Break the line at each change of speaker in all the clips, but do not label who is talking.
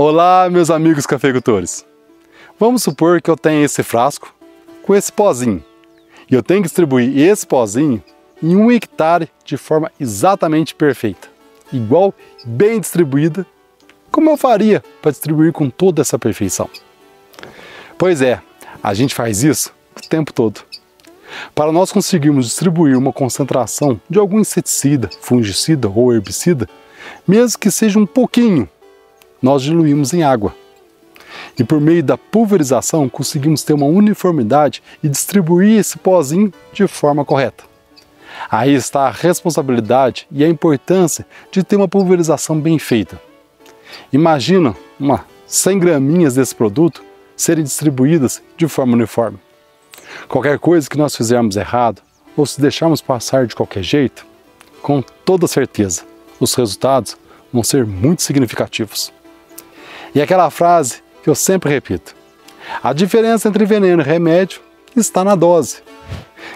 Olá, meus amigos cafeicultores. Vamos supor que eu tenho esse frasco com esse pozinho e eu tenho que distribuir esse pozinho em 1 hectare de forma exatamente perfeita, igual, bem distribuída, como eu faria para distribuir com toda essa perfeição? Pois é, a gente faz isso o tempo todo. Para nós conseguirmos distribuir uma concentração de algum inseticida, fungicida ou herbicida, mesmo que seja um pouquinho, nós diluímos em água. E por meio da pulverização conseguimos ter uma uniformidade e distribuir esse pozinho de forma correta. Aí está a responsabilidade e a importância de ter uma pulverização bem feita. Imagina 100 graminhas desse produto serem distribuídas de forma uniforme. Qualquer coisa que nós fizermos errado ou se deixarmos passar de qualquer jeito, com toda certeza, os resultados vão ser muito significativos. E aquela frase que eu sempre repito: a diferença entre veneno e remédio está na dose.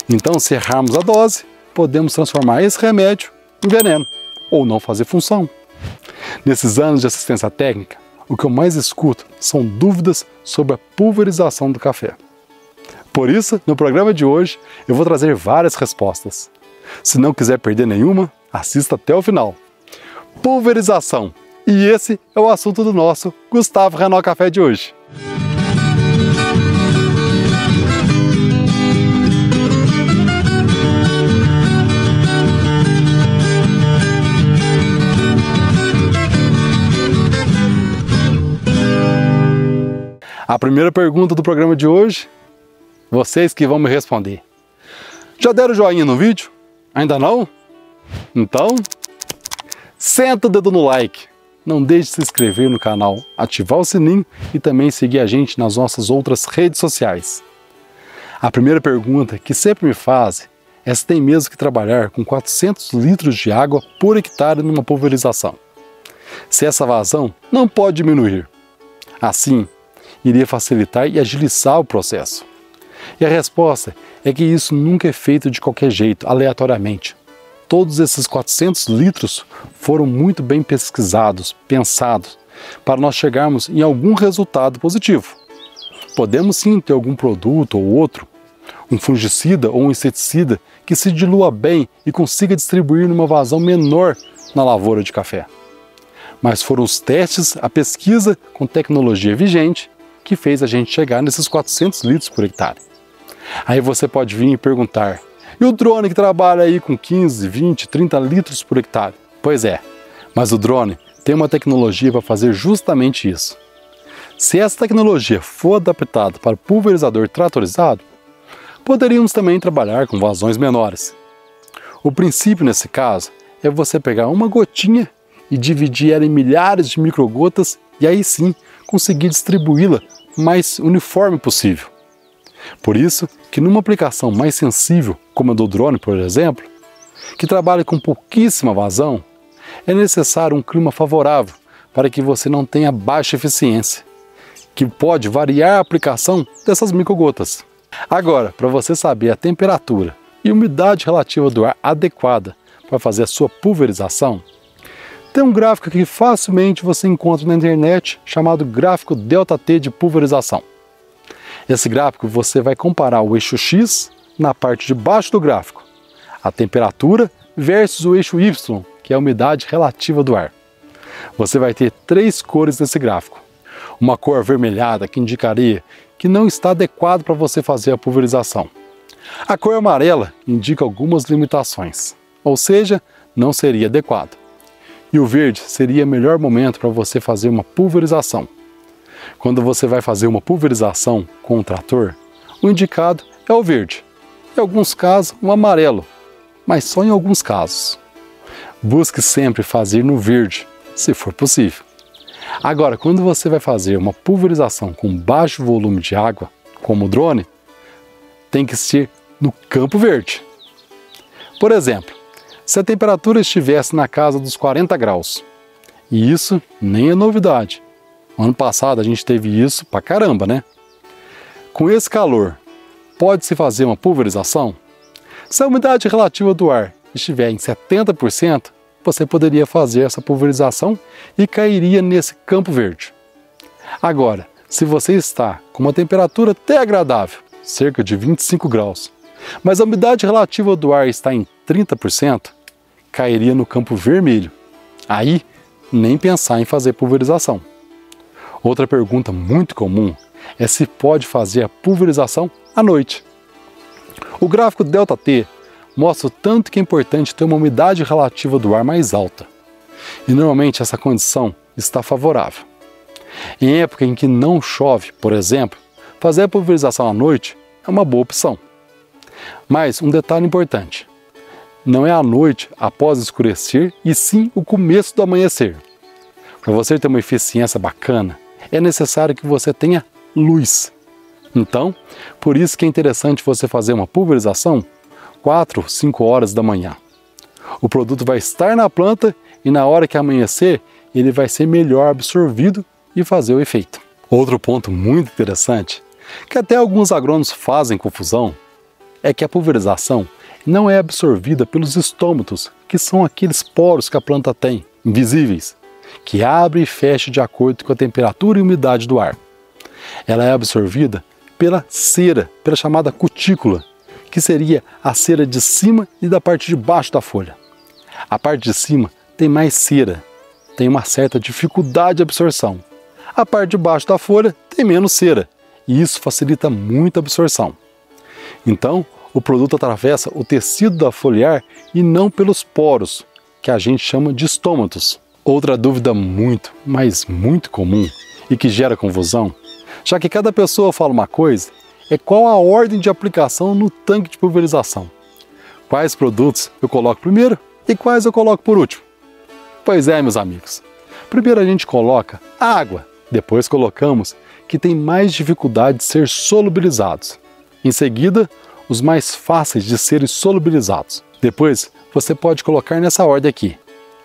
Então, se errarmos a dose, podemos transformar esse remédio em veneno ou não fazer função. Nesses anos de assistência técnica, o que eu mais escuto são dúvidas sobre a pulverização do café. Por isso, no programa de hoje, eu vou trazer várias respostas. Se não quiser perder nenhuma, assista até o final. Pulverização. E esse é o assunto do nosso Gustavo Renault Café de hoje. A primeira pergunta do programa de hoje, vocês que vão me responder. Já deram joinha no vídeo? Ainda não? Então, senta o dedo no like. Não deixe de se inscrever no canal, ativar o sininho e também seguir a gente nas nossas outras redes sociais. A primeira pergunta que sempre me fazem é se tem mesmo que trabalhar com 400 litros de água por hectare numa pulverização. Se essa vazão não pode diminuir. Assim, iria facilitar e agilizar o processo. E a resposta é que isso nunca é feito de qualquer jeito, aleatoriamente. Todos esses 400 litros foram muito bem pesquisados, pensados, para nós chegarmos em algum resultado positivo. Podemos sim ter algum produto ou outro, um fungicida ou um inseticida que se dilua bem e consiga distribuir numa vazão menor na lavoura de café. Mas foram os testes, a pesquisa com tecnologia vigente que fez a gente chegar nesses 400 litros por hectare. Aí você pode vir e perguntar: e o drone que trabalha aí com 15, 20, 30 litros por hectare? Pois é, mas o drone tem uma tecnologia para fazer justamente isso. Se essa tecnologia for adaptada para o pulverizador tratorizado, poderíamos também trabalhar com vazões menores. O princípio nesse caso é você pegar uma gotinha e dividir ela em milhares de microgotas e aí sim conseguir distribuí-la mais uniforme possível. Por isso que numa aplicação mais sensível, como a do drone, por exemplo, que trabalha com pouquíssima vazão, é necessário um clima favorável para que você não tenha baixa eficiência, que pode variar a aplicação dessas microgotas. Agora, para você saber a temperatura e umidade relativa do ar adequada para fazer a sua pulverização, tem um gráfico que facilmente você encontra na internet chamado gráfico ΔT de pulverização. Esse gráfico você vai comparar o eixo X na parte de baixo do gráfico, a temperatura versus o eixo Y, que é a umidade relativa do ar. Você vai ter 3 cores nesse gráfico. Uma cor avermelhada que indicaria que não está adequado para você fazer a pulverização. A cor amarela indica algumas limitações, ou seja, não seria adequado. E o verde seria o melhor momento para você fazer uma pulverização. Quando você vai fazer uma pulverização com o trator, o indicado é o verde. Em alguns casos, o amarelo, mas só em alguns casos. Busque sempre fazer no verde, se for possível. Agora, quando você vai fazer uma pulverização com baixo volume de água, como o drone, tem que ser no campo verde. Por exemplo, se a temperatura estivesse na casa dos 40 graus, e isso nem é novidade. Ano passado a gente teve isso pra caramba, né? Com esse calor, pode-se fazer uma pulverização? Se a umidade relativa do ar estiver em 70%, você poderia fazer essa pulverização e cairia nesse campo verde. Agora, se você está com uma temperatura até agradável, cerca de 25 graus, mas a umidade relativa do ar está em 30%, cairia no campo vermelho. Aí, nem pensar em fazer pulverização. Outra pergunta muito comum é se pode fazer a pulverização à noite. O gráfico ΔT mostra o tanto que é importante ter uma umidade relativa do ar mais alta. E normalmente essa condição está favorável. Em época em que não chove, por exemplo, fazer a pulverização à noite é uma boa opção. Mas um detalhe importante: não é à noite após escurecer, e sim o começo do amanhecer. Para você ter uma eficiência bacana, é necessário que você tenha luz. Então, por isso que é interessante você fazer uma pulverização 4, 5 horas da manhã. O produto vai estar na planta e na hora que amanhecer, ele vai ser melhor absorvido e fazer o efeito. Outro ponto muito interessante, que até alguns agrônomos fazem confusão, é que a pulverização não é absorvida pelos estômatos, que são aqueles poros que a planta tem, invisíveis, que abre e fecha de acordo com a temperatura e umidade do ar. Ela é absorvida pela cera, pela chamada cutícula, que seria a cera de cima e da parte de baixo da folha. A parte de cima tem mais cera, tem uma certa dificuldade de absorção. A parte de baixo da folha tem menos cera, e isso facilita muito a absorção. Então, o produto atravessa o tecido da foliar e não pelos poros, que a gente chama de estômatos. Outra dúvida muito, mas muito comum e que gera confusão, já que cada pessoa fala uma coisa, é qual a ordem de aplicação no tanque de pulverização. Quais produtos eu coloco primeiro e quais eu coloco por último? Pois é, meus amigos. Primeiro a gente coloca a água, depois colocamos que tem mais dificuldade de ser solubilizados. Em seguida, os mais fáceis de serem solubilizados. Depois, você pode colocar nessa ordem aqui.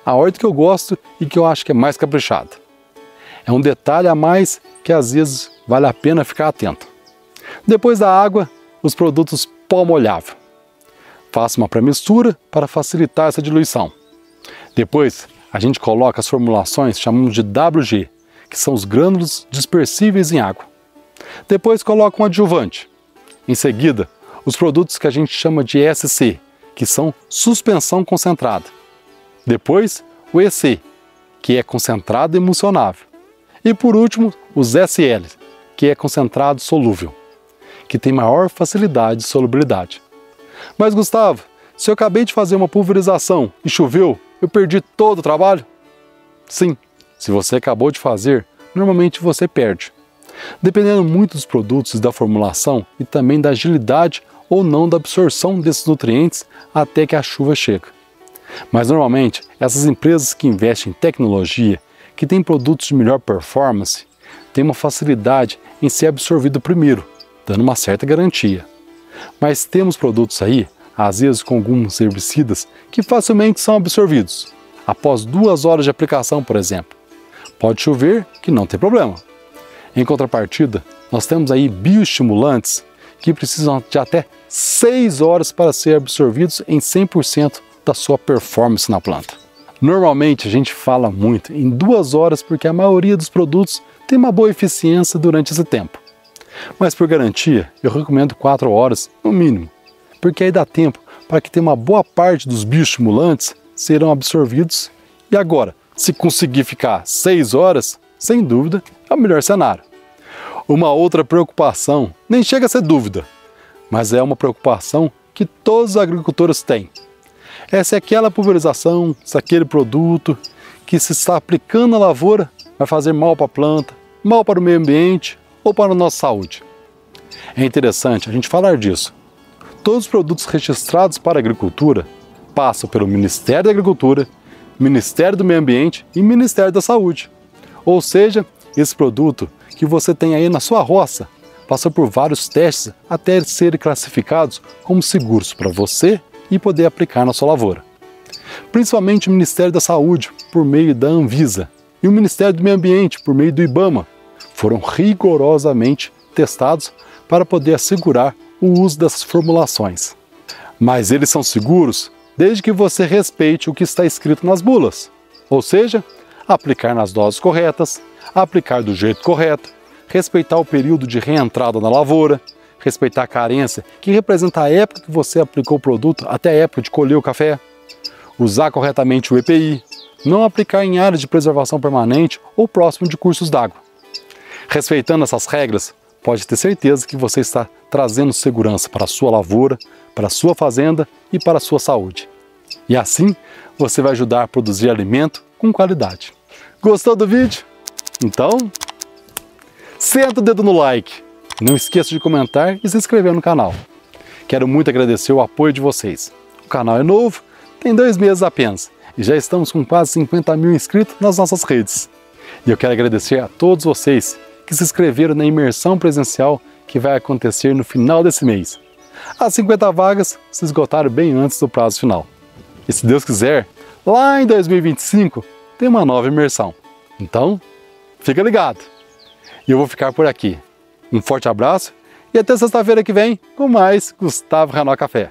A ordem que eu gosto e que eu acho que é mais caprichada. É um detalhe a mais que às vezes vale a pena ficar atento. Depois da água, os produtos pó molhável. Faça uma pré-mistura para facilitar essa diluição. Depois, a gente coloca as formulações chamamos de WG, que são os grânulos dispersíveis em água. Depois coloca um adjuvante. Em seguida, os produtos que a gente chama de SC, que são suspensão concentrada. Depois, o EC, que é concentrado emulsionável. E por último, os SL, que é concentrado solúvel, que tem maior facilidade de solubilidade. Mas Gustavo, se eu acabei de fazer uma pulverização e choveu, eu perdi todo o trabalho? Sim, se você acabou de fazer, normalmente você perde. Dependendo muito dos produtos e da formulação e também da agilidade ou não da absorção desses nutrientes até que a chuva chega. Mas normalmente, essas empresas que investem em tecnologia, que têm produtos de melhor performance, têm uma facilidade em ser absorvido primeiro, dando uma certa garantia. Mas temos produtos aí, às vezes com alguns herbicidas, que facilmente são absorvidos, após 2 horas de aplicação, por exemplo. Pode chover, que não tem problema. Em contrapartida, nós temos aí bioestimulantes que precisam de até 6 horas para ser absorvidos em 100% da sua performance na planta. Normalmente a gente fala muito em 2 horas porque a maioria dos produtos tem uma boa eficiência durante esse tempo. Mas por garantia, eu recomendo 4 horas no mínimo, porque aí dá tempo para que uma boa parte dos bioestimulantes serão absorvidos. E agora, se conseguir ficar 6 horas, sem dúvida, é o melhor cenário. Uma outra preocupação, nem chega a ser dúvida, mas é uma preocupação que todos os agricultores têm. Essa é aquela pulverização, se aquele produto que se está aplicando na lavoura vai fazer mal para a planta, mal para o meio ambiente ou para a nossa saúde. É interessante a gente falar disso. Todos os produtos registrados para a agricultura passam pelo Ministério da Agricultura, Ministério do Meio Ambiente e Ministério da Saúde. Ou seja, esse produto que você tem aí na sua roça passou por vários testes até serem classificados como seguros para você e poder aplicar na sua lavoura. Principalmente o Ministério da Saúde, por meio da Anvisa, e o Ministério do Meio Ambiente, por meio do IBAMA, foram rigorosamente testados para poder assegurar o uso dessas formulações. Mas eles são seguros desde que você respeite o que está escrito nas bulas, ou seja, aplicar nas doses corretas, aplicar do jeito correto, respeitar o período de reentrada na lavoura, respeitar a carência, que representa a época que você aplicou o produto até a época de colher o café, usar corretamente o EPI, não aplicar em áreas de preservação permanente ou próximo de cursos d'água. Respeitando essas regras, pode ter certeza que você está trazendo segurança para a sua lavoura, para a sua fazenda e para a sua saúde. E assim, você vai ajudar a produzir alimento com qualidade. Gostou do vídeo? Então, senta o dedo no like. Não esqueça de comentar e se inscrever no canal. Quero muito agradecer o apoio de vocês. O canal é novo, tem 2 meses apenas e já estamos com quase 50 mil inscritos nas nossas redes. E eu quero agradecer a todos vocês que se inscreveram na imersão presencial que vai acontecer no final desse mês. As 50 vagas se esgotaram bem antes do prazo final. E se Deus quiser, lá em 2025 tem uma nova imersão. Então, fica ligado. E eu vou ficar por aqui. Um forte abraço e até sexta-feira que vem com mais Gustavo Renó Café.